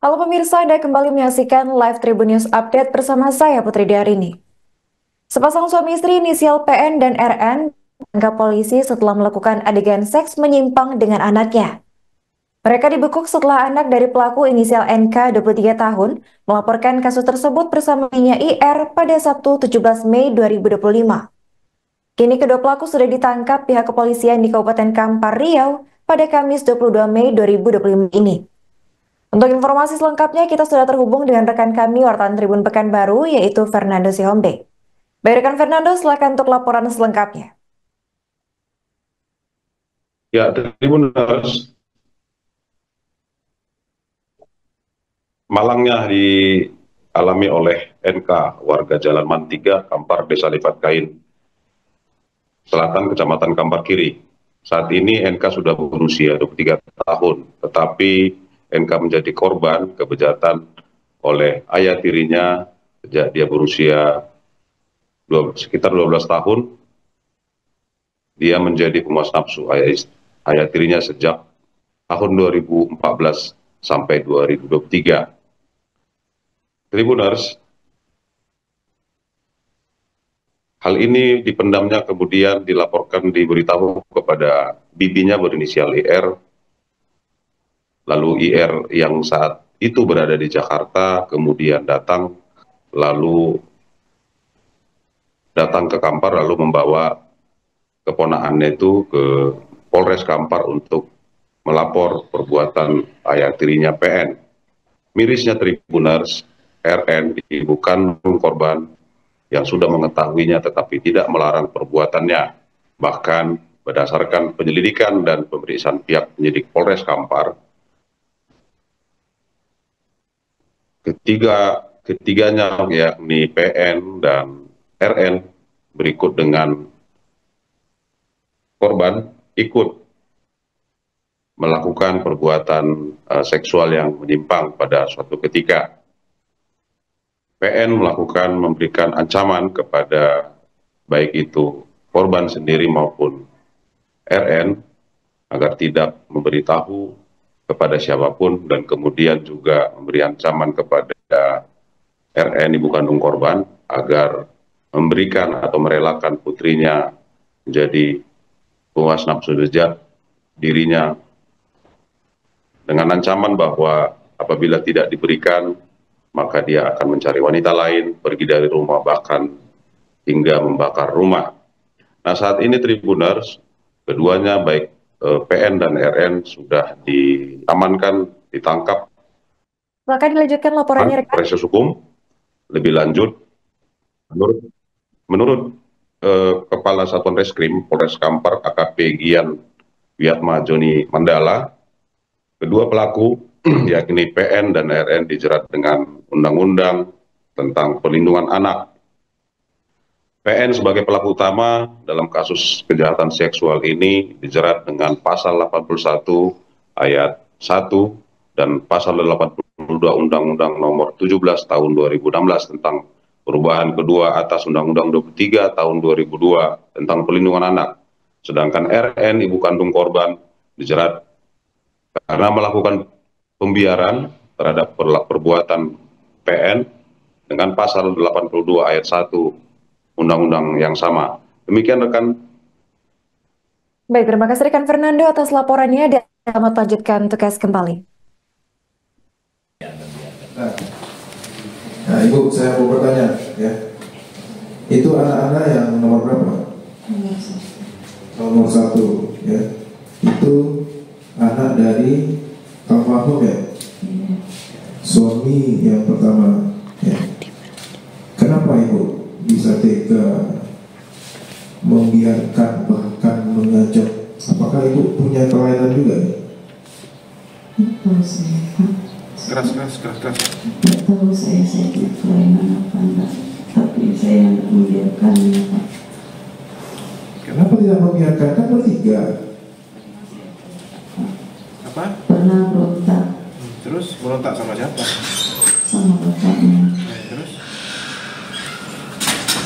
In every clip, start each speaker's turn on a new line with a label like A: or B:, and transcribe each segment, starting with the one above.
A: Halo pemirsa, Anda kembali menyaksikan live Tribun News Update bersama saya Putri Diarini. Sepasang suami istri inisial PN dan RN ditangkap polisi setelah melakukan adegan seks menyimpang dengan anaknya. Mereka dibekuk setelah anak dari pelaku inisial NK 23 tahun melaporkan kasus tersebut bersama ibunya IR pada Sabtu 17 Mei 2025. Kini kedua pelaku sudah ditangkap pihak kepolisian di Kabupaten Kampar Riau pada Kamis 22 Mei 2025 ini. Untuk informasi selengkapnya, kita sudah terhubung dengan rekan kami wartawan Tribun Pekanbaru, yaitu Fernando Sihombe. Baik, rekan Fernando, silakan untuk laporan selengkapnya.
B: Ya, Tribuners, malangnya dialami oleh NK, warga Jalan Mantiga, Kampar, Desa Lifat Kain, Selatan, Kecamatan Kampar Kiri. Saat ini NK sudah berusia 23 tahun, tetapi NK menjadi korban kejahatan oleh ayah tirinya sejak dia berusia sekitar 12 tahun. Dia menjadi pemuas nafsu ayah tirinya sejak tahun 2014 sampai 2023. Tribuners, hal ini dipendamnya kemudian dilaporkan, diberitahu kepada bibinya berinisial IR, lalu IR yang saat itu berada di Jakarta kemudian datang ke Kampar, lalu membawa keponakannya itu ke Polres Kampar untuk melapor perbuatan ayah tirinya PN. Mirisnya Tribuners, RN, ibu kandung korban yang sudah mengetahuinya tetapi tidak melarang perbuatannya. Bahkan berdasarkan penyelidikan dan pemeriksaan pihak penyidik Polres Kampar, ketiganya yakni PN dan RN berikut dengan korban ikut melakukan perbuatan seksual yang menyimpang pada suatu ketika. PN memberikan ancaman kepada baik itu korban sendiri maupun RN agar tidak memberitahu kepada siapapun, dan kemudian juga memberi ancaman kepada RN, ibu kandung korban, agar memberikan atau merelakan putrinya menjadi puas nafsu bejat dirinya, dengan ancaman bahwa apabila tidak diberikan maka dia akan mencari wanita lain, pergi dari rumah, bahkan hingga membakar rumah. Nah, saat ini Tribuners, keduanya baik PN dan RN sudah diamankan, ditangkap.
A: Silakan dilanjutkan laporannya, rekan.
B: Proses hukum lebih lanjut, menurut Kepala Satuan Reskrim Polres Kampar AKP Gian Wiatma Joni Mandala, kedua pelaku yakni PN dan RN dijerat dengan Undang-Undang tentang Perlindungan Anak. PN sebagai pelaku utama dalam kasus kejahatan seksual ini dijerat dengan pasal 81 ayat 1 dan pasal 82 Undang-Undang nomor 17 tahun 2016 tentang perubahan kedua atas Undang-Undang 23 tahun 2002 tentang Perlindungan Anak. Sedangkan RN, ibu kandung korban, dijerat karena melakukan pembiaran terhadap perbuatan PN dengan pasal 82 ayat 1 Undang-Undang yang sama. Demikian rekan.
A: Baik, terima kasih rekan Fernando atas laporannya dan selamat lanjutkan tugas kembali.
C: Nah, Ibu, saya mau bertanya, ya. Itu anak-anak yang nomor berapa? Nomor 1, ya. Itu anak dari almarhum, ya. Suami yang pertama, ya. Kenapa Ibu bisa tega membiarkan, bahkan mengajak? Apakah Ibu punya kelainan juga?
D: Betul saya, Pak.
B: Keras.
D: Betul saya punya kelainan apa enggak, tapi saya yang membiarkannya, Pak.
C: Kenapa tidak membiarkan? Kan bertiga.
E: Apa?
D: Pernah berontak
E: Terus berontak sama siapa?
D: sama bapaknya
E: Terus?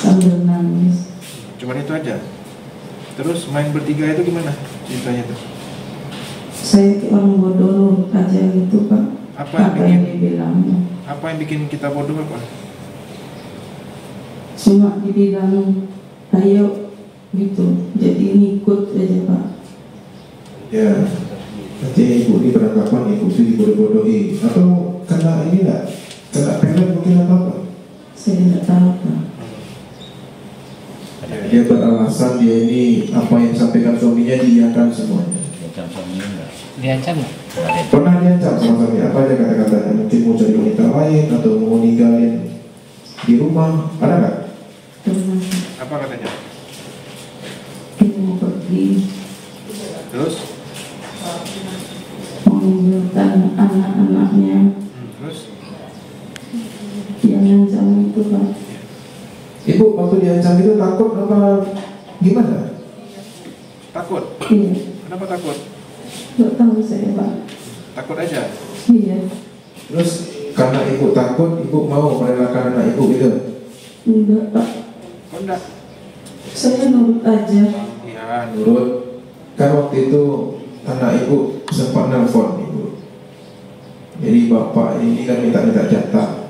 D: sambil nangis.
E: Cuman itu aja? Terus main bertiga itu gimana ceritanya tuh?
D: Saya orang bodoh aja gitu, Pak. Apa yang dibilang?
E: Apa yang bikin kita bodoh apa?
D: Cuma dibilang ayo gitu, jadi ngikut aja Pak.
C: Ya, nanti ibu di penangkapan ibu itu dibodoh-bodohi atau kena ini enggak? Kena pelet mungkin atau apa?
D: Saya tidak tahu Pak.
C: Dia beralasan dia ini apa yang disampaikan suaminya diiyakan semuanya.
F: Diancam nggak?
C: Pernah diancam sama suami, apa aja kata-katanya? Mungkin mau cari wanita lain atau mau ninggalin di rumah, ada nggak?
D: Pernah
E: Apa katanya?
D: dia mau pergi,
E: Terus?
D: meninggalkan anak-anaknya.
E: Terus?
D: Yang ngancam itu Pak.
C: Ibu waktu diancam itu takut apa gimana?
E: Takut?
D: Iya,
E: Kenapa takut?
D: nggak tahu saya Pak.
E: Takut aja.
D: Iya,
C: Terus karena ibu takut, ibu mau merelakan anak ibu gitu?
D: enggak Pak.
E: Oh enggak?
D: Saya nurut aja.
E: Iya.
C: Nurut. Kan waktu itu anak ibu sempat nelfon ibu. Jadi bapak ini kan minta-minta jatah.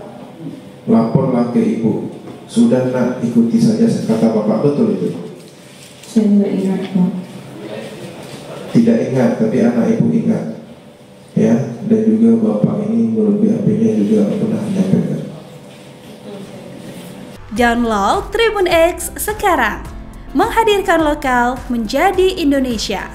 C: Laporlah ke ibu. Sudah nak, ikuti saja kata bapak, betul itu?
D: Saya nggak ingat Pak.
C: Tidak ingat, tapi anak ibu ingat. Ya, dan juga bapak ini menurut BAP-nya juga pernah menyampaikan.
G: Download Tribun X sekarang, menghadirkan lokal menjadi Indonesia.